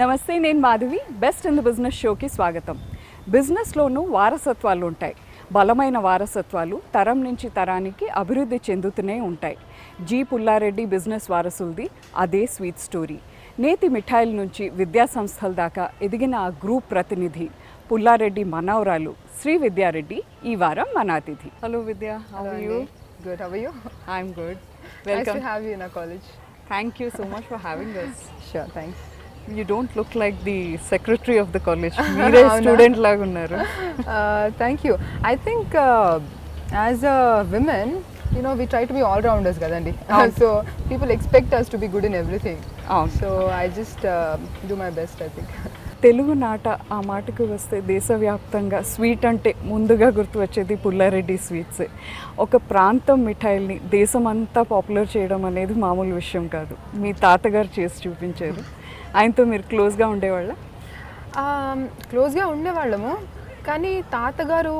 నమస్తే, నేను Madhavi. Best in the business షోకి స్వాగతం. బిజినెస్లోనూ వారసత్వాలు ఉంటాయి. బలమైన వారసత్వాలు తరం నుంచి తరానికి అభివృద్ధి చెందుతూనే ఉంటాయి. జి పుల్లారెడ్డి బిజినెస్ వారసులది అదే స్వీట్ స్టోరీ. నేతి మిఠాయిల నుంచి విద్యా సంస్థల దాకా ఎదిగిన ఆ గ్రూప్ ప్రతినిధి పుల్లారెడ్డి మనవరాలు శ్రీ విద్యారెడ్డి ఈ వారం మన అతిథి. Hello Vidya, how are you? Good. How are you? I'm good. Nice welcome. to have you in our college. Thank you so much for having us. Sure. Thanks. You don't look like the secretary of the college. మీరే student లాగా ఉన్నారు. Thank you. I think as a women, we try to be all rounders, kadandi. So people expect us to be good in everything. So I just do my best, I think. Telugu నాట ఆ మాటకు వస్తే దేశవ్యాప్తంగా sweet అంటే ముందుగా గుర్తు వచ్చేది పుల్లారెడ్డి స్వీట్సే. ఒక ప్రాంతం మిఠాయిల్ని దేశమంతా పాపులర్ చేయడం అనేది మామూలు విషయం కాదు. మీ తాతగారు చేసి చూపించారు. ఆయనతో మీరు క్లోజ్గా ఉండేవాళ్ళ? క్లోజ్గా ఉండేవాళ్ళము, కానీ తాతగారు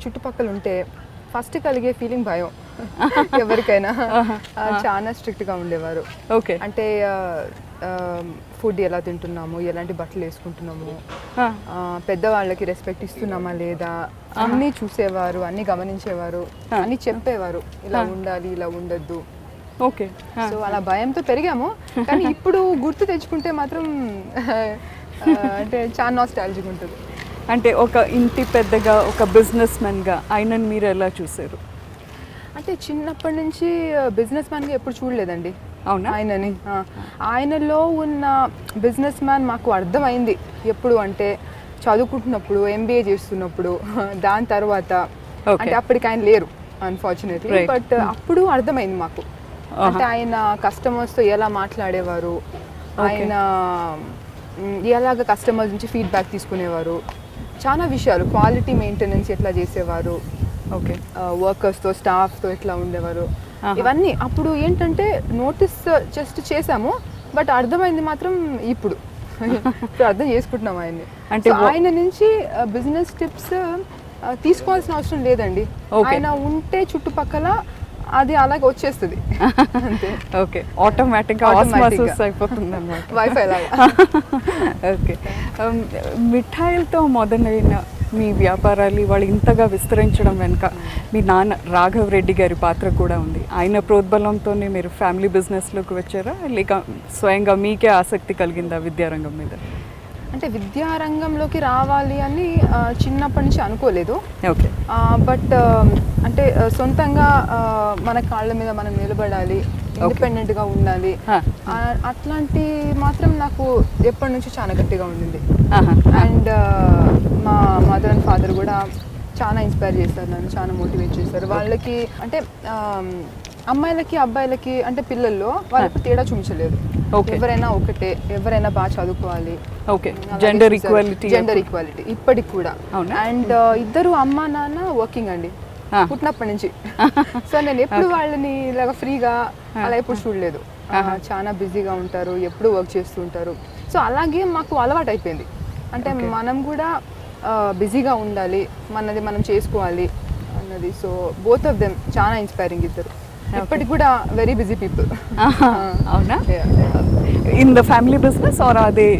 చుట్టుపక్కల ఉంటే ఫస్ట్ కలిగే ఫీలింగ్ భయం ఎవరికైనా. చాలా స్ట్రిక్ట్గా ఉండేవారు. ఓకే. అంటే ఫుడ్ ఎలా తింటున్నాము, ఎలాంటి బట్టలు వేసుకుంటున్నాము, పెద్దవాళ్ళకి రెస్పెక్ట్ ఇస్తున్నామా లేదా అన్నీ చూసేవారు, అన్నీ గమనించేవారు, అన్నీ చెప్పేవారు, ఇలా ఉండాలి, ఇలా ఉండద్దు. ఓకే. సో అలా భయంతో పెరిగాము. కానీ ఇప్పుడు గుర్తు తెచ్చుకుంటే మాత్రం అంటే చాలా నాస్టాల్జిక్ ఉంటుంది. అంటే ఒక ఇంటి పెద్దగా, ఒక బిజినెస్ మ్యాన్గా ఆయనను మీరు ఎలా చూసారు? అంటే చిన్నప్పటి నుంచి బిజినెస్ మ్యాన్గా ఎప్పుడు చూడలేదండి. అవునా? ఆయనని ఆయనలో ఉన్న బిజినెస్ మ్యాన్ మాకు అర్థమైంది ఎప్పుడు అంటే చదువుకుంటున్నప్పుడు, ఎంబీఏ చేస్తున్నప్పుడు. దాని తర్వాత అంటే అప్పటికి ఆయన లేరు అన్ఫార్చునేట్లీ, బట్ అప్పుడు అర్థమైంది మాకు. అంటే ఆయన కస్టమర్స్తో ఎలా మాట్లాడేవారు, ఆయన ఎలాగ కస్టమర్స్ నుంచి ఫీడ్బ్యాక్ తీసుకునేవారు, చాలా విషయాలు, క్వాలిటీ మెయింటెనెన్స్ ఎట్లా చేసేవారు, ఓకే, వర్కర్స్తో, స్టాఫ్తో ఎట్లా ఉండేవారు, ఇవన్నీ అప్పుడు ఏంటంటే నోటీస్ జస్ట్ చేసాము, బట్ అర్థమైంది మాత్రం ఇప్పుడు అర్థం చేసుకుంటున్నాం ఆయన్ని. అంటే ఆయన నుంచి బిజినెస్ టిప్స్ తీసుకోవాల్సిన అవసరం లేదండి. ఆయన ఉంటే చుట్టుపక్కల అది అలాగే వచ్చేస్తుంది అంతే. ఓకే, ఆటోమేటిక్గా ఆస్మాసిస్ అయిపోతుంది అన్నమాట, వైఫై లాగా. ఓకే. మిఠాయిలతో మొదలైన మీ వ్యాపారాలు వాళ్ళు ఇంతగా విస్తరించడం వెనుక మీ నాన్న రాఘవ్ రెడ్డి గారి పాత్ర కూడా ఉంది. ఆయన ప్రోద్బలంతోనే మీరు ఫ్యామిలీ బిజినెస్లోకి వచ్చారా, లేక స్వయంగా మీకే ఆసక్తి కలిగిందా విద్యారంగం మీద? అంటే విద్యారంగంలోకి రావాలి అని చిన్నప్పటి నుంచి అనుకోలేదు. ఓకే. బట్ అంటే సొంతంగా మన కాళ్ళ మీద మనం నిలబడాలి, ఇండిపెండెంట్గా ఉండాలి, అట్లాంటి మాత్రం నాకు ఎప్పటి నుంచి చాలా గట్టిగా ఉండింది. అండ్ మా మదర్ అండ్ ఫాదర్ కూడా చాలా ఇన్స్పైర్ చేస్తారు నన్ను, చాలా మోటివేట్ చేస్తారు. వాళ్ళకి అంటే అమ్మాయిలకి అబ్బాయిలకి అంటే పిల్లల్లో వాళ్ళకి తేడా చూపించలేదు. ఎవరైనా ఒకటే, ఎవరైనా బాగా చదువుకోవాలి. ఓకే, జెండర్ ఈక్వాలిటీ ఇప్పటికి కూడా. అండ్ ఇద్దరు అమ్మ నాన్న వర్కింగ్ అండి పుట్టినప్పటి నుంచి. సో నేను ఎప్పుడు వాళ్ళని ఇలాగ ఫ్రీగా అలా ఎప్పుడు చూడలేదు. చాలా బిజీగా ఉంటారు, ఎప్పుడు వర్క్ చేస్తూ ఉంటారు. సో అలాగే మాకు అలవాటు అయిపోయింది. అంటే మనం కూడా బిజీగా ఉండాలి, మనది మనం చేసుకోవాలి అన్నది. సో బోత్ ఆఫ్ దెమ్ చాలా ఇన్స్పైరింగ్ ఇద్దరు. ఇప్పటికి కూడా వెరీ బిజీ పీపుల్. అవునా? In the family business are అదే?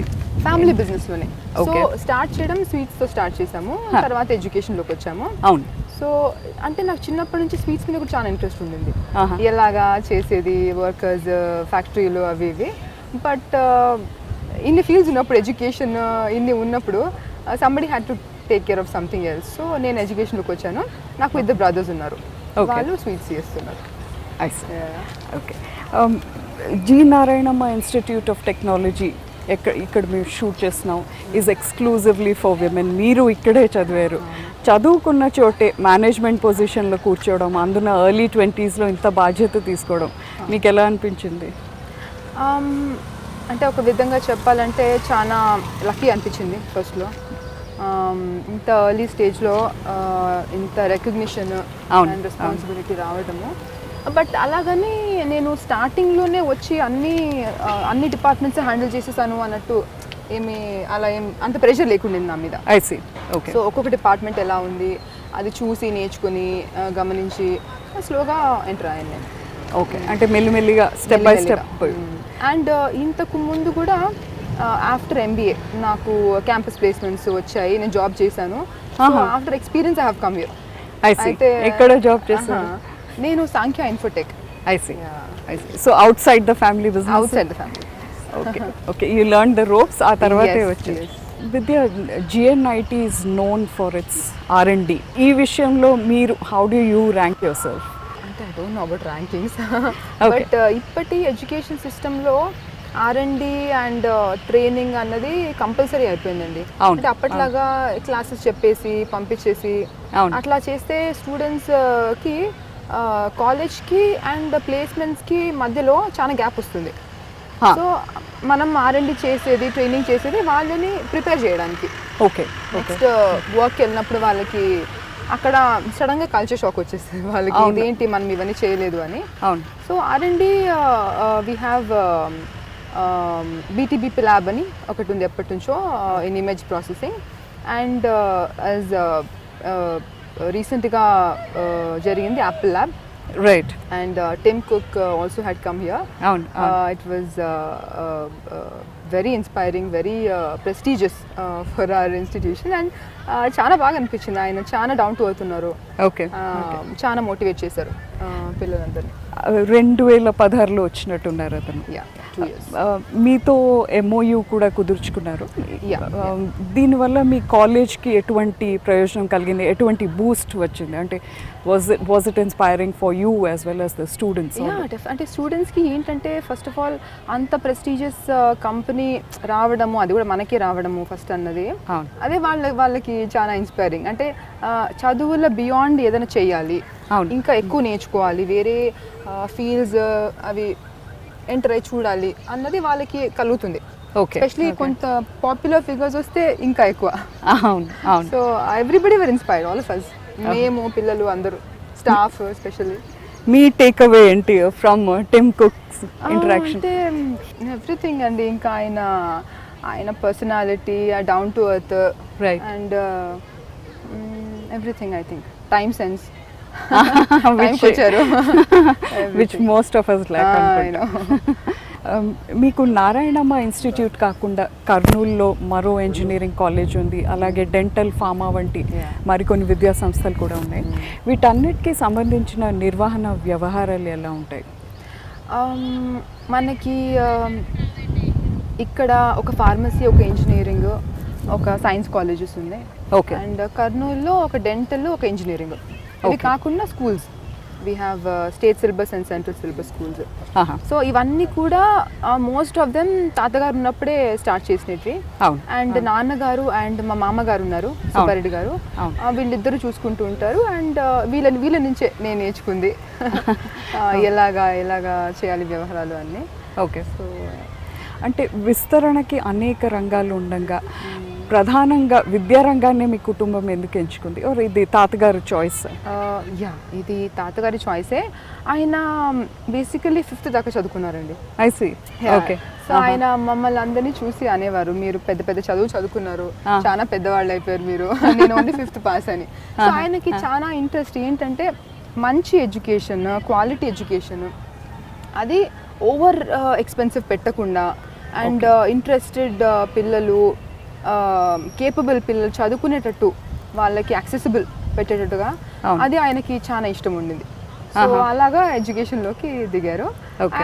ఫ్యామిలీ బిజినెస్ లోనే. సో స్టార్ట్ చేయడం స్వీట్స్ తో స్టార్ట్ చేసాము, తర్వాత ఎడ్యుకేషన్ లోకి వచ్చాము. అవును. సో అంటే నాకు చిన్నప్పటి నుంచి స్వీట్స్ మీద కూడా చాలా ఇంట్రెస్ట్ ఉండింది, ఎలాగా చేసేది, వర్కర్స్, ఫ్యాక్టరీలు అవి ఇవి. బట్ ఇన్ని ఫీల్డ్స్ ఉన్నప్పుడు, ఎడ్యుకేషన్ ఇన్ని ఉన్నప్పుడు somebody had to take care of something else. So నేను ఎడ్యుకేషన్లోకి వచ్చాను. నాకు ఇద్దరు బ్రదర్స్ ఉన్నారు, వాళ్ళు స్వీట్స్ చేస్తున్నారు. Okay. G Narayanamma institute of technology ఇక్కడ మేము షూట్ చేస్తున్నాం ఈజ్ ఎక్స్క్లూజివ్లీ ఫర్ విమెన్. మీరు ఇక్కడే చదివారు. చదువుకున్న చోటే మేనేజ్మెంట్ పొజిషన్లో కూర్చోవడం, అందున ఎర్లీ 20s ఇంత బాధ్యత తీసుకోవడం మీకు ఎలా అనిపించింది? అంటే ఒక విధంగా చెప్పాలంటే చాలా లక్కీ అనిపించింది ఫస్ట్లో. ఇంత ఎర్లీ స్టేజ్లో ఇంత రికగ్నిషన్ అండ్ రెస్పాన్సిబిలిటీ రావడము. బట్ అలాగని నేను స్టార్టింగ్లోనే వచ్చి అన్ని డిపార్ట్మెంట్స్ హ్యాండిల్ చేసేసాను అన్నట్టు అలా అంత ప్రెషర్ లేకుండా నా మీద. సో ఒక్కొక్క డిపార్ట్మెంట్ ఎలా ఉంది అది చూసి నేర్చుకుని గమనించి స్లోగా ఎంటర్ అయ్యాను నేను. ఓకే, అంటే మెల్లిమెల్లిగా స్టెప్ బై స్టెప్. అండ్ ఇంతకు ముందు కూడా ఆఫ్టర్ MBA నాకు క్యాంపస్ ప్లేస్మెంట్స్ వచ్చాయి, నేను జాబ్ చేశాను. So after experience I have come here. అయితే ఎక్కడ జాబ్ చేశారు? నేను సాంఖ్య Infotech. I see. So outside the family business? Outside the family. Okay. You learned the ropes. ఆ తర్వాతే Yes, వచ్చింది. yes. Vidya, GNIT is known for its R&D. ఈ విషయంలో మీరు how do you rank yourself? అంటే I don't know about rankings, Okay. But ఇప్పటి education సిస్టంలో R&D and training అన్నది కంపల్సరీ అయిపోయిందండి. అవును, అంటే అప్పట్లాగా క్లాసెస్ చెప్పేసి పంపించేసి అవును. అట్లా చేస్తే స్టూడెంట్స్కి కాలేజ్కి అండ్ ప్లేస్మెంట్స్కి మధ్యలో చాలా గ్యాప్ వస్తుంది. Huh. సో మనం R&D చేసేది, ట్రైనింగ్ చేసేది వాళ్ళని ప్రిపేర్ చేయడానికి. ఓకే. నెక్స్ట్ వర్క్కి వెళ్ళినప్పుడు వాళ్ళకి అక్కడ సడన్గా కల్చర్ షాక్ వచ్చేస్తుంది వాళ్ళకి, అవును. ఇదేంటి మనం ఇవన్నీ చేయలేదు అని. అవును. So R&D we have BTBP lab అని ఒకటి ఉంది ఎప్పటి నుంచో in image processing. And as రీసెంట్గా జరిగింది Apple lab. Right. And Tim Cook also had come here. అవును. It was very inspiring, very prestigious for our institution, and చాలా బాగా అనిపించింది. ఆయన చాలా డౌన్ టు ఎర్త్ ఉన్నారు, ఓకే. చాలా మోటివేట్ చేశారు పిల్లలందరినీ. 2016లో వచ్చినట్టున్నారు అతను. Yeah, 2 years. మీతో MOU కూడా కుదుర్చుకున్నారు. Yeah, దీనివల్ల మీ కాలేజ్కి ఎటువంటి ప్రయోజనం కలిగింది, ఎటువంటి బూస్ట్ వచ్చింది? అంటే was it inspiring for you as well as the students? అంటే స్టూడెంట్స్కి ఏంటంటే ఫస్ట్ ఆఫ్ ఆల్ అంత ప్రెస్టీజియస్ కంపెనీ రావడము, అది కూడా మనకి రావడము ఫస్ట్ అన్నది, అవును. అదే వాళ్ళకి చాలా ఇన్స్పైరింగ్. అంటే చదువుల బియాండ్ ఏదైనా చేయాలి, అవును. ఇంకా ఎక్కువ నేర్చుకోవాలి, వేరే ఫీల్డ్స్ అవి ఎంటర్ అయి చూడాలి అన్నది వాళ్ళకి కలుగుతుంది. ఓకే. ఎస్పెషలీ కొంత పాపులర్ ఫిగర్స్ వస్తే ఇంకా ఎక్కువ. అవును, అవును. So everybody were inspired, all of us, మేము పిల్లలు అందరూ, staff especially. Me take away ఏంటి ఫ్రమ్ టిమ్ కుక్స్ ఇంటరాక్షన్? అంటే ఎవ్రీథింగ్ అండి, ఇంకా ఆయన personality, down to earth, Right. And everything. I think time sense which most of us lack అనుకుంటా. మీకు నారాయణమ్మ ఇన్స్టిట్యూట్ కాకుండా కర్నూలులో మరో ఇంజనీరింగ్ కాలేజ్ ఉంది, అలాగే డెంటల్, ఫార్మా వంటి మరికొన్ని విద్యా సంస్థలు కూడా ఉన్నాయి. వీటన్నిటికీ సంబంధించిన నిర్వహణ వ్యవహారాలు ఎలా ఉంటాయి? మనకి ఇక్కడ ఒక ఫార్మసీ, ఒక ఇంజనీరింగ్, ఒక సైన్స్ కాలేజెస్ ఉన్నాయి. ఓకే. అండ్ కర్నూలులో ఒక డెంటల్, ఒక ఇంజనీరింగ్. ఇవి కాకుండా schools, we have state syllabus and central syllabus schools. So ఇవన్నీ కూడా మోస్ట్ ఆఫ్ దెమ్ తాతగారు ఉన్నప్పుడే స్టార్ట్ చేసినవి. అండ్ నాన్నగారు అండ్ మా మామగారు ఉన్నారు, సుబ్బారెడ్డి గారు, వీళ్ళిద్దరూ చూసుకుంటూ ఉంటారు. అండ్ వీళ్ళ నుంచే నేను నేర్చుకుంది ఎలాగా చేయాలి వ్యవహారాలు అన్నీ. ఓకే. సో అంటే విస్తరణకి అనేక రంగాలు ఉండగా ప్రధానంగా విద్యారంగాన్ని మీ కుటుంబం ఎందుకు ఎంచుకుంది? ఇది తాతగారు చాయిస్? యా, ఇది తాతగారి చాయిసే. ఆయన బేసికలీ 5th దాకా చదువుకున్నారండి. I see. ఓకే. సో ఆయన మమ్మల్ని అందరినీ చూసి అనేవారు, మీరు పెద్ద పెద్ద చదువుకున్నారు, చాలా పెద్దవాళ్ళు అయిపోయారు మీరు, నేను ఓన్లీ 5th పాస్ అని. సో ఆయనకి చాలా ఇంట్రెస్ట్ ఏంటంటే మంచి ఎడ్యుకేషన్, క్వాలిటీ ఎడ్యుకేషన్, అది ఓవర్ ఎక్స్పెన్సివ్ పెట్టకుండా, అండ్ ఇంట్రెస్టెడ్ పిల్లలు, కేపబుల్ పిల్లలు చదువుకునేటట్టు వాళ్ళకి యాక్సెసిబుల్ పెట్టేటట్టుగా, అది ఆయనకి చాలా ఇష్టం ఉండింది. సో అలాగా ఎడ్యుకేషన్లోకి దిగారు.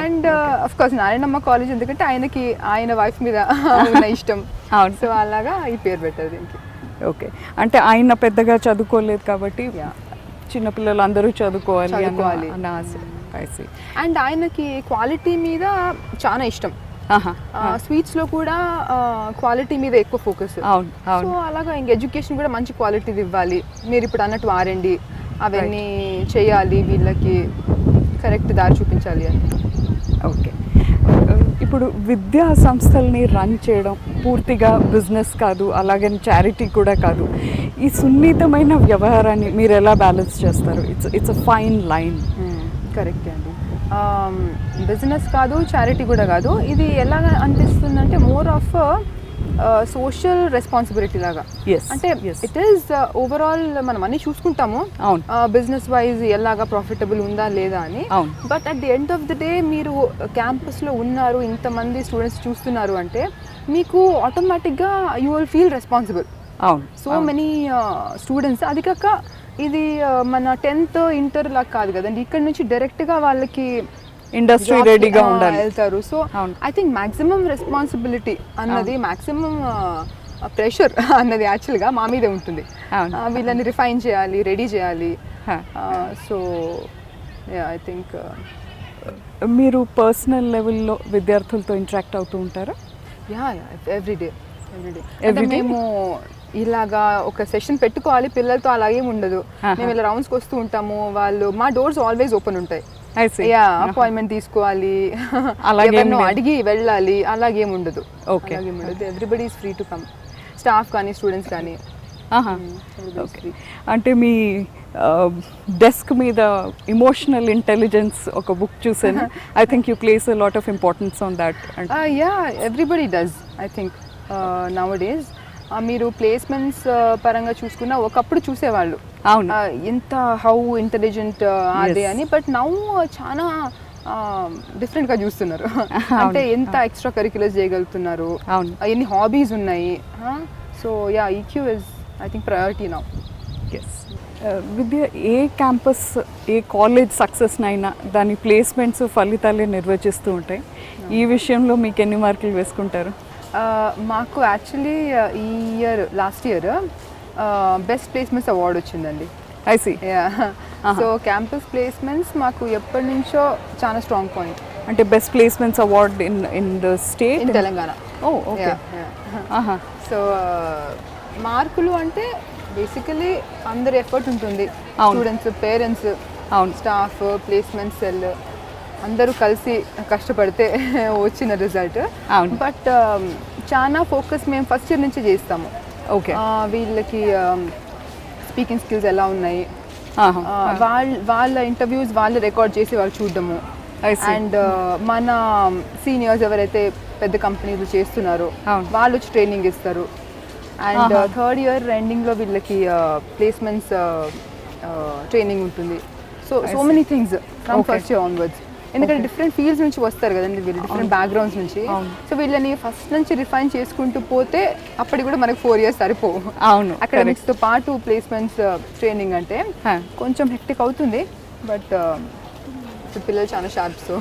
And of course Narayanamma college, ఎందుకంటే ఆయనకి ఆయన వైఫ్ మీద ఉన్న ఇష్టం. సో అలాగా ఈ పేరు పెట్టారు దీనికి. ఓకే. అంటే ఆయన పెద్దగా చదువుకోలేదు కాబట్టి చిన్నపిల్లలు అందరూ చదువుకోవాలి అన్న ఆశ. I see. అండ్ ఆయనకి క్వాలిటీ మీద చాలా ఇష్టం. స్వీట్స్లో కూడా క్వాలిటీ మీద ఎక్కువ ఫోకస్. సో అలాగా ఇంక ఎడ్యుకేషన్ కూడా మంచి క్వాలిటీది ఇవ్వాలి, మీరు ఇప్పుడు అన్నట్టు R&D అవన్నీ చేయాలి, వీళ్ళకి కరెక్ట్ దారి చూపించాలి అని. ఓకే. ఇప్పుడు విద్యా సంస్థల్ని రన్ చేయడం పూర్తిగా బిజినెస్ కాదు, అలాగే చారిటీ కూడా కాదు. ఈ సున్నితమైన వ్యవహారాన్ని మీరు ఎలా బ్యాలెన్స్ చేస్తారు? It's a fine line. Correct అండి. బిజినెస్ కాదు, చారిటీ కూడా కాదు. ఇది ఎలా అనిపిస్తుందంటే మోర్ ఆఫ్ సోషల్ రెస్పాన్సిబిలిటీ లాగా. అంటే ఇట్ ఈస్ ఓవరాల్ మనం అన్ని చూసుకుంటాము బిజినెస్ వైజ్ ఎలాగా ప్రాఫిటబుల్ ఉందా లేదా అని. But at the end of the day మీరు క్యాంపస్లో ఉన్నారు, ఇంతమంది స్టూడెంట్స్ చూస్తున్నారు అంటే మీకు ఆటోమేటిక్గా యూ విల్ ఫీల్ రెస్పాన్సిబుల్. అవును. సో మెనీ స్టూడెంట్స్, అది కాక ఇది మన 10th ఇంటర్ లాగా కాదు కదండి, ఇక్కడ నుంచి డైరెక్ట్గా వాళ్ళకి ఇండస్ట్రీ రెడీగా ఉండాలి వెళ్తారు. So I think maximum responsibility అన్నది, మ్యాక్సిమం ప్రెషర్ అన్నది యాక్చువల్గా మా మీదే ఉంటుంది. వీళ్ళని రిఫైన్ చేయాలి, రెడీ చేయాలి. సో ఐ థింక్ మీరు పర్సనల్ లెవెల్లో విద్యార్థులతో ఇంటరాక్ట్ అవుతూ ఉంటారా? ఎవ్రీడే మేము ఇలాగా ఒక సెషన్ పెట్టుకోవాలి పిల్లలతో, అలాగే ఉండదు. మేము ఇలా రౌండ్స్కి వస్తూ ఉంటాము, వాళ్ళు మా డోర్స్ ఆల్వేస్ ఓపెన్ ఉంటాయి. అపాయింట్మెంట్ తీసుకోవాలి, ఎవరినో అడిగి వెళ్ళాలి, అలాగేం ఉండదు. Everybody is free to come, staff కానీ స్టూడెంట్స్ కానీ. అంటే మీ డెస్క్ మీద ఇమోషనల్ ఇంటెలిజెన్స్ ఒక బుక్ చూసాను. I think you place a lot of importance on that. Everybody does I think now days. మీరు ప్లేస్మెంట్స్ పరంగా చూసుకున్నా ఒకప్పుడు చూసేవాళ్ళు ఎంత హౌ ఇంటెలిజెంట్ అదే అని, బట్ నౌ చాలా డిఫరెంట్గా చూస్తున్నారు. అంటే ఎంత ఎక్స్ట్రా కరిక్యులర్స్ చేయగలుగుతున్నారు, ఎన్ని హాబీస్ ఉన్నాయి. So EQ is I think priority now. విద్య ఏ క్యాంపస్, ఏ కాలేజ్ సక్సెస్నైనా దాని ప్లేస్మెంట్స్ ఫలితాలే నిర్వచిస్తూ ఉంటాయి. ఈ విషయంలో మీకు ఎన్ని మార్కులు వేసుకుంటారు? మాకు యాక్చువల్లీ ఈ year, last year best placements award వచ్చిందండి. I see. So campus placements మాకు ఎప్పటి నుంచో చాలా స్ట్రాంగ్ పాయింట్. అంటే best placements award in the state, in Telangana. Okay. So మార్కులు అంటే బేసికలీ అందరి ఎఫర్ట్ ఉంటుంది, students, parents, staff, placement cell అందరూ కలిసి కష్టపడితే వచ్చిన రిజల్ట్. బట్ చాలా ఫోకస్ మేము ఫస్ట్ ఇయర్ నుంచి చేస్తాము. ఓకే. వీళ్ళకి స్పీకింగ్ స్కిల్స్ ఎలా ఉన్నాయి, వాళ్ళ ఇంటర్వ్యూస్ వాళ్ళు రికార్డ్ చేసి వాళ్ళు చూడడము. అండ్ మన సీనియర్స్ ఎవరైతే పెద్ద కంపెనీలు చేస్తున్నారో వాళ్ళు వచ్చి ట్రైనింగ్ ఇస్తారు. అండ్ థర్డ్ ఇయర్ ఎండింగ్లో వీళ్ళకి ప్లేస్మెంట్స్ ట్రైనింగ్ ఉంటుంది. So many things from first year onwards. ఎందుకంటే డిఫరెంట్ ఫీల్డ్స్ నుంచి వస్తారు కదండి వీళ్ళు, డిఫరెంట్ బ్యాక్గ్రౌండ్స్ నుంచి. సో వీళ్ళని ఫస్ట్ నుంచి రిఫైన్ చేసుకుంటూ పోతే అప్పటికి కూడా మనకు 4 years సరిపోవు. అవును. అకాడమిక్స్తో పాటు ప్లేస్మెంట్స్ ట్రైనింగ్ అంటే కొంచెం హెక్టిక్ అవుతుంది, బట్ పిల్లలు చాలా షార్ప్స్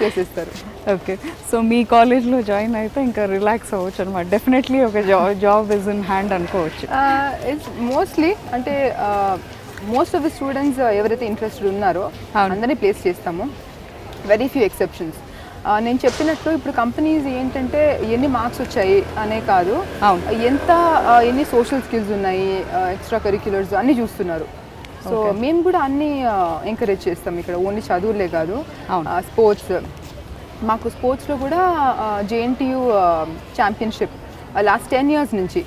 చేసేస్తారు. ఓకే. సో మీ కాలేజ్లో జాయిన్ అయితే ఇంకా రిలాక్స్ అవ్వచ్చు అనమాట. డెఫినెట్లీ ఒక జాబ్ ఇస్ ఇన్ హ్యాండ్ అనుకోవచ్చు. ఇట్స్ మోస్ట్లీ అంటే మోస్ట్ ఆఫ్ ది స్టూడెంట్స్ ఎవరైతే ఇంట్రెస్టెడ్ ఉన్నారో అందరినీ ప్లేస్ చేస్తాము. Very few exceptions. నేను చెప్పినట్టు ఇప్పుడు కంపెనీస్ ఏంటంటే ఎన్ని మార్క్స్ వచ్చాయి అనే కాదు, ఎన్ని సోషల్ స్కిల్స్ ఉన్నాయి, ఎక్స్ట్రా కరిక్యులర్స్ అన్నీ చూస్తున్నారు. సో మేము కూడా అన్నీ ఎంకరేజ్ చేస్తాం ఇక్కడ, ఓన్లీ చదువులే కాదు. స్పోర్ట్స్, మాకు స్పోర్ట్స్లో కూడా JNTU ఛాంపియన్షిప్ లాస్ట్ 10 years నుంచి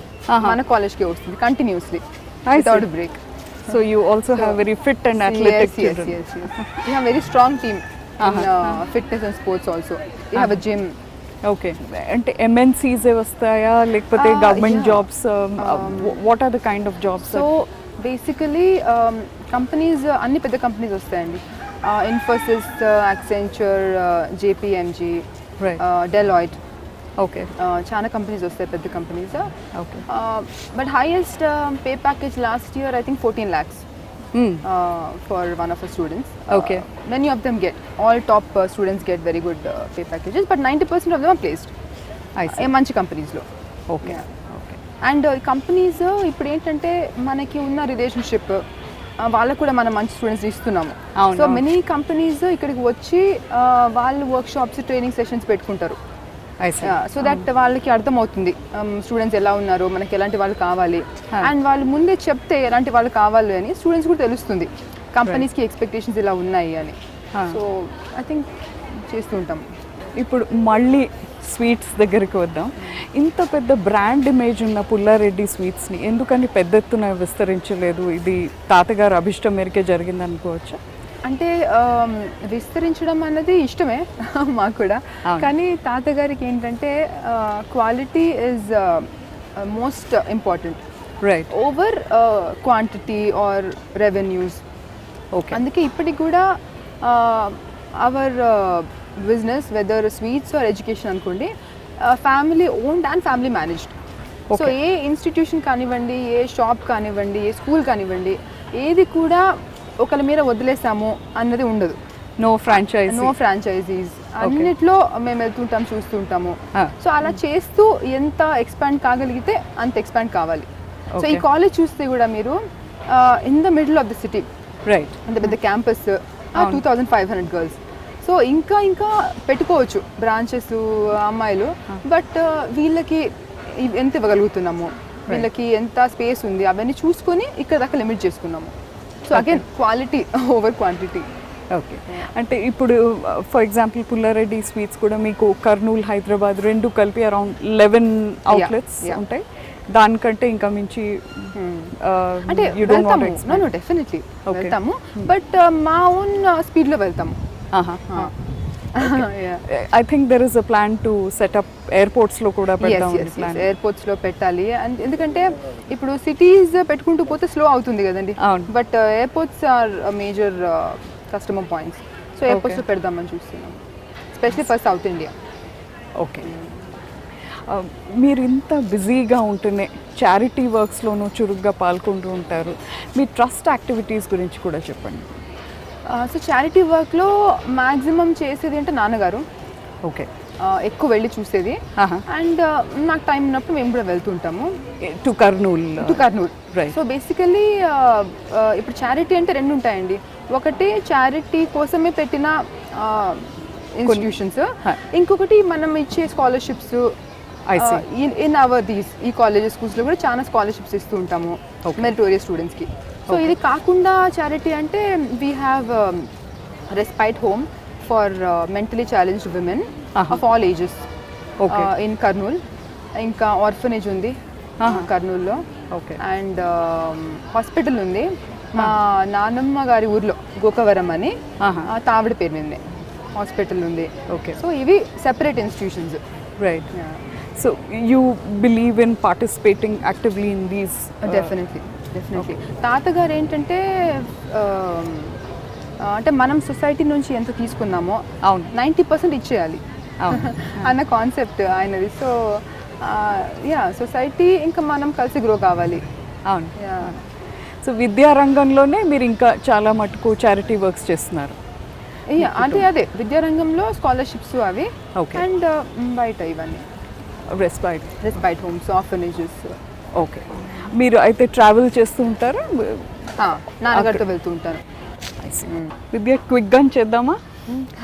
మన కాలేజ్కి వస్తుంది continuously without break. So you also have very fit and athletic children. We have very strong team in fitness and sports also. We have a gym. Okay. అంటే MNCs వస్తాయా లేకపోతే government jobs? What are the kind of jobs? So basically companies అన్ని పెద్ద companies వస్తాయండి. Infosys, Accenture, JPMG, Deloitte. Okay. చాలా companies వస్తాయి, పెద్ద companies. Okay. But highest pay package last year I think 14 lakhs for one of our students. Okay. Many of them get, all top students get very good pay packages, but 90% of them are placed. I see. మంచి కంపెనీస్లో. Okay. And companies ఇప్పుడు ఏంటంటే మనకి ఉన్న relationship వాళ్ళకు కూడా మనం మంచి స్టూడెంట్స్ ఇస్తున్నాము. సో మెనీ కంపెనీస్ ఇక్కడికి వచ్చి వాళ్ళు వర్క్షాప్స్, ట్రైనింగ్ సెషన్స్ పెట్టుకుంటారు. సో దట్ వాళ్ళకి అర్థమవుతుంది స్టూడెంట్స్ ఎలా ఉన్నారు, మనకి ఎలాంటి వాళ్ళు కావాలి. అండ్ వాళ్ళు ముందే చెప్తే ఎలాంటి వాళ్ళు కావాలి అని స్టూడెంట్స్ కూడా తెలుస్తుంది, కంపెనీస్కి ఎక్స్పెక్టేషన్స్ ఇలా ఉన్నాయి అని. సో ఐ థింక్ చేస్తూ ఉంటాం. ఇప్పుడు మళ్ళీ స్వీట్స్ దగ్గరికి వద్దాం. ఇంత పెద్ద బ్రాండ్ ఇమేజ్ ఉన్న పుల్లారెడ్డి స్వీట్స్ని ఎందుకని పెద్ద ఎత్తున విస్తరించలేదు? ఇది తాతగారు అభిష్టం మేరకే జరిగింది అనుకోవచ్చు. అంటే విస్తరించడం అన్నది ఇష్టమే మాకు కూడా, కానీ తాతగారికి ఏంటంటే quality is most important, right, over quantity or revenues. Okay. అందుకే ఇప్పటికి కూడా our business, whether sweets or education అనుకోండి, family owned and family managed. So ఏ ఇన్స్టిట్యూషన్ కానివ్వండి, ఏ షాప్ కానివ్వండి, ఏ స్కూల్ కానివ్వండి, ఏది కూడా ఒకరి మీద వదిలేసాము అన్నది ఉండదు. నో ఫ్రాంచైజీస్ అన్నిట్లో మేము వెళ్తుంటాం, చూస్తుంటాము. సో అలా చేస్తూ ఎంత ఎక్స్పాండ్ కాగలిగితే అంత ఎక్స్పాండ్ కావాలి. సో ఈ కాలేజ్ చూస్తే కూడా మీరు in the middle of the city, right, అంత పెద్ద క్యాంపస్, 2500 గర్ల్స్. సో ఇంకా పెట్టుకోవచ్చు బ్రాంచెస్ అమ్మాయిలు, బట్ వీళ్ళకి ఎంత ఇవ్వగలుగుతున్నాము, వీళ్ళకి ఎంత స్పేస్ ఉంది, అవన్నీ చూసుకొని ఇక్కడ దాకా లిమిట్ చేసుకున్నాము. So again quality over quantity. Okay, అంటే ఇప్పుడు ఫర్ ఎగ్జాంపుల్ పుల్లారెడ్డి స్వీట్స్ కూడా మీకు కర్నూలు, హైదరాబాద్ రెండు కలిపి అరౌండ్ 11 outlets ఉంటాయి. దానికంటే ఇంకా మించి అంటే డెఫినెట్లీ వెళ్తాము, బట్ మా ఓన్ స్పీడ్లో వెళ్తాము. I think there is a plan to set up ఎయిర్పోర్ట్స్లో కూడా పెడతాం. ఎయిర్పోర్ట్స్లో పెట్టాలి, అండ్ ఎందుకంటే ఇప్పుడు సిటీస్ పెట్టుకుంటూ పోతే స్లో అవుతుంది కదండి. But airports are major customer points. So ఎయిర్పోర్ట్స్లో పెడదామని చూస్తున్నాం, especially for South India. Okay, మీరు ఇంత బిజీగా ఉంటూనే చారిటీ వర్క్స్లోనూ చురుగ్గా పాల్గొంటూ ఉంటారు. మీ ట్రస్ట్ యాక్టివిటీస్ గురించి కూడా చెప్పండి. సో చారిటీ వర్క్లో మ్యాక్సిమం చేసేది అంటే నాన్నగారు. ఓకే, ఎక్కువ వెళ్ళి చూసేది, అండ్ నాకు టైం ఉన్నప్పుడు మేము కూడా వెళ్తుంటాము టు కర్నూలు. సో బేసికలీ ఇప్పుడు చారిటీ అంటే రెండు ఉంటాయండి. ఒకటి చారిటీ కోసమే పెట్టిన ఇన్స్టిట్యూషన్స్, ఇంకొకటి మనం ఇచ్చే స్కాలర్షిప్స్. ఇన్ అవర్ ఈ కాలేజెస్, స్కూల్స్లో కూడా చాలా స్కాలర్షిప్స్ ఇస్తూ ఉంటాము మెరిటోరియస్ స్టూడెంట్స్కి. సో ఇది కాకుండా చారిటీ అంటే we have respite home for mentally challenged women of all ages in Kurnool. ఇంకా ఆర్ఫనేజ్ ఉంది కర్నూల్లో, అండ్ హాస్పిటల్ ఉంది మా నానమ్మ గారి ఊర్లో, గోకవరం అని, తావిడ పేరు మీదే హాస్పిటల్ ఉంది. ఓకే, సో ఇవి separate institutions. Right. So you believe in participating actively in these? Definitely. తాతగారు ఏంటంటే అంటే మనం సొసైటీ నుంచి ఎంత తీసుకున్నామో 90% ఇచ్చేయాలి అన్న కాన్సెప్ట్ ఆయనది. సో సొసైటీ ఇంకా మనం కలిసి గ్రో కావాలి. అవును. సో విద్యారంగంలోనే మీరు ఇంకా చాలా మటుకు చారిటీ వర్క్స్ చేస్తున్నారు. అంటే అదే విద్యారంగంలో స్కాలర్షిప్స్ అవి, అండ్ బయట ఇవన్నీ రెస్పైట్ హోమ్స్, ఆర్ఫనేజెస్. ఓకే, మీరు అయితే ట్రావెల్ చేస్తూ ఉంటారా? నాన్నగారితో వెళ్తూ ఉంటాను. విద్య క్విక్గా చేద్దామా?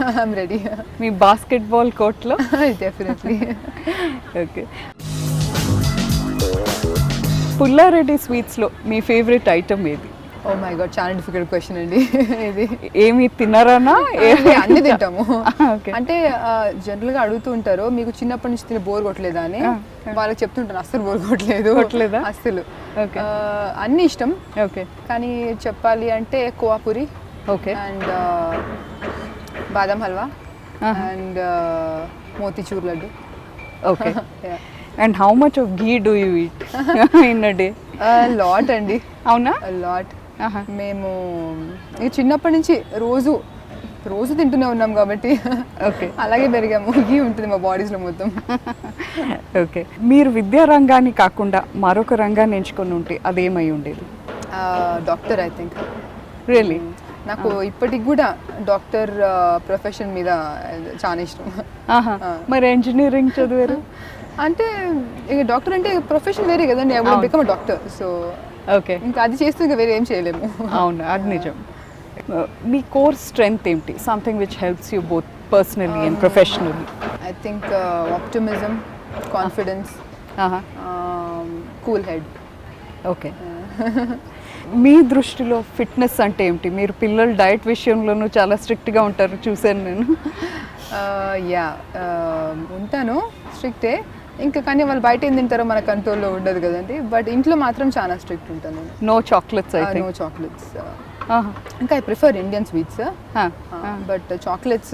I'm ready. మీ బాస్కెట్బాల్ కోర్ట్లో? డెఫినెట్లీ. ఓకే, పుల్లారెడ్డి స్వీట్స్లో మీ ఫేవరెట్ ఐటమ్ ఏది? ఓ మై గాడ్, చాలా డిఫికల్ట్ క్వశ్చన్ అండి ఇది. ఏమి తిన్నారనా? అన్ని తింటాము. అంటే జనరల్గా అడుగుతూ ఉంటారు, మీకు చిన్నప్పటి నుంచి తిని బోర్ కొట్టలేదా అని. వాళ్ళకి చెప్తుంటాను, అస్సలు బోర్ కొట్టలేదు అస్సలు. అన్ని ఇష్టం. ఓకే, కానీ చెప్పాలి అంటే కోవాపూరి, ఓకే, అండ్ బాదం halwa, and motichoor laddu. Okay, and how much of ghee do you eat in a day? Lot అండి. అవునా? లాట్. మేము చిన్నప్పటి నుంచి రోజు తింటూనే ఉన్నాం కాబట్టి ఓకే, అలాగే పెరిగాము. ఘీ ఉంటుంది మా బాడీస్లో మొత్తం. ఓకే, మీరు విద్యారంగాన్ని కాకుండా మరొక రంగాన్ని ఎంచుకొని ఉంటే అదేమై ఉండేది? Doctor, I think. రియలీ? నాకు ఇప్పటికి కూడా డాక్టర్ ప్రొఫెషన్ మీద చాలా ఇష్టం. మరి ఇంజనీరింగ్ చదివారు అంటే ఇక డాక్టర్ అంటే ప్రొఫెషన్ వేరే కదండి. I would become a doctor. So okay, ఇంకా అది చేస్తూ ఇంకా వేరే ఏం చేయలేము. అవును, అది నిజం. మీ కోర్ స్ట్రెంగ్త్ ఏంటి? Something which helps you both personally and professionally? I think optimism, confidence, cool head. Okay, మీ దృష్టిలో ఫిట్నెస్ అంటే ఏమిటి? మీరు పిల్లల డైట్ విషయంలోనూ చాలా స్ట్రిక్ట్గా ఉంటారు, చూశాను నేను. ఉంటాను, స్ట్రిక్టే. ఇంకా కానీ వాళ్ళు బయట ఏం తింటారో మన కంట్రోల్లో ఉండదు కదండి. బట్ ఇంట్లో మాత్రం చాలా స్ట్రిక్ట్ ఉంటాను. No chocolates? No chocolates. ఇంకా I prefer Indian sweets, but chocolates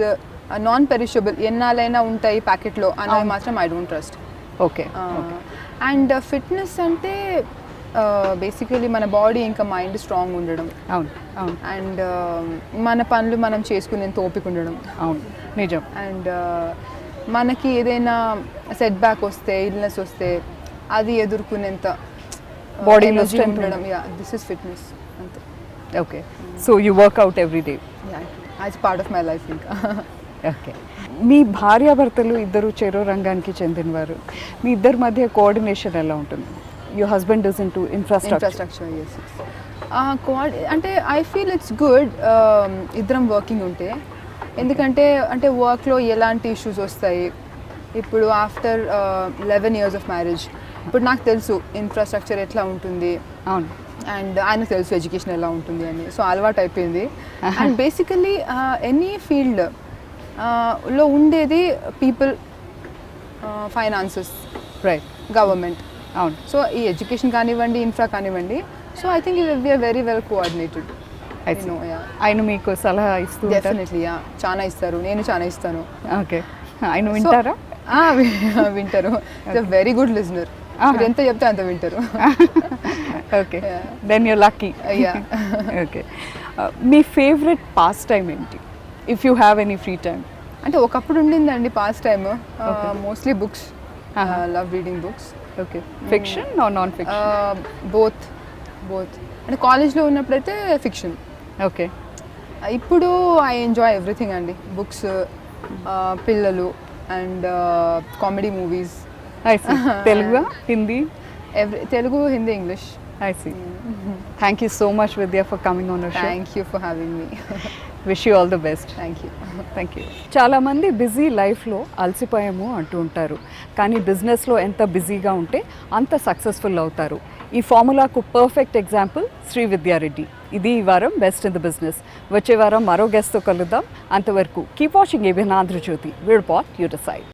non perishable ఎన్నాళ్ళైనా ఉంటాయి ప్యాకెట్లో అనేవి మాత్రం I don't trust. Okay, and fitness అంటే బేసికలీ మన బాడీ ఇంకా మైండ్ స్ట్రాంగ్ ఉండడం. అవును, అవును. అండ్ మన పనులు మనం చేసుకునేంత ఓపిక ఉండడం. అవును, నిజం. అండ్ మనకి ఏదైనా సెట్ బ్యాక్ వస్తే ఇల్నెస్ వస్తే అది ఎదుర్కొనేంత Bodyలో energy strength ఉండడం. దిస్ ఇస్ ఫిట్నెస్ అంతే. Okay, so you workout every day. As part of my life ఇంకా. ఓకే, మీ భార్యాభర్తలు ఇద్దరు చెరో రంగానికి చెందినవారు. మీ ఇద్దరి మధ్య కోఆర్డినేషన్ ఎలా ఉంటుంది? Your husband is into infrastructure. అంటే ఐ ఫీల్ ఇట్స్ గుడ్ ఇద్దరం వర్కింగ్ ఉంటే. ఎందుకంటే అంటే వర్క్లో ఎలాంటి ఇష్యూస్ వస్తాయి ఇప్పుడు ఆఫ్టర్ 11 years ఆఫ్ మ్యారేజ్. ఇప్పుడు నాకు తెలుసు ఇన్ఫ్రాస్ట్రక్చర్ ఎట్లా ఉంటుంది అవును, అండ్ ఆయనకు తెలుసు ఎడ్యుకేషన్ ఎలా ఉంటుంది అని. సో అలవాటు అయిపోయింది. అండ్ బేసికలీ ఎనీ ఫీల్డ్ లో ఉండేది పీపుల్, ఫైనాన్సెస్, రైట్, గవర్నమెంట్. అవును. సో ఈ ఎడ్యుకేషన్ కానివ్వండి, ఇన్ఫ్రా కానివ్వండి. So I think we are very well coordinated. ఆయన మీకు సలహా ఇస్తూ డెఫినెట్లీ చాలా ఇస్తారు, నేను చాలా ఇస్తాను. ఓకే, ఆయన వింటారా? వింటారు. Very good listener. మీరు ఎంత చెప్తే అంత వింటారు. Okay, then you're lucky. Okay, మీ ఫేవరెట్ పాస్ టైం ఏంటి if you have any free time? అంటే ఒకప్పుడు ఉండిందండి pastime, mostly books. Love reading books. Okay, fiction or non fiction? Both. అంటే కాలేజ్లో ఉన్నప్పుడైతే ఫిక్షన్. ఓకే, ఇప్పుడు ఐ ఎంజాయ్ ఎవ్రీథింగ్ అండి. బుక్స్, పిల్లలు and comedy movies. I see. Telugu, Hindi? Telugu, Hindi, English. I see. Thank you so much విద్యా for coming on our show. Thank you for having me. Wish you all the best. Thank you. చాలామంది busy లైఫ్లో అలసిపోయాము అంటూ ఉంటారు, కానీ బిజినెస్లో ఎంత బిజీగా ఉంటే అంత సక్సెస్ఫుల్ అవుతారు. ఈ ఫార్ములాకు పర్ఫెక్ట్ ఎగ్జాంపుల్ శ్రీ విద్యారెడ్డి. ఇది ఈ వారం బెస్ట్ ఇన్ ద బిజినెస్. వచ్చే వారం మరో గెస్ట్తో కలుద్దాం. అంతవరకు keep watching ABN Andhrajyothy. Will పాట్ యూ డిసైడ్.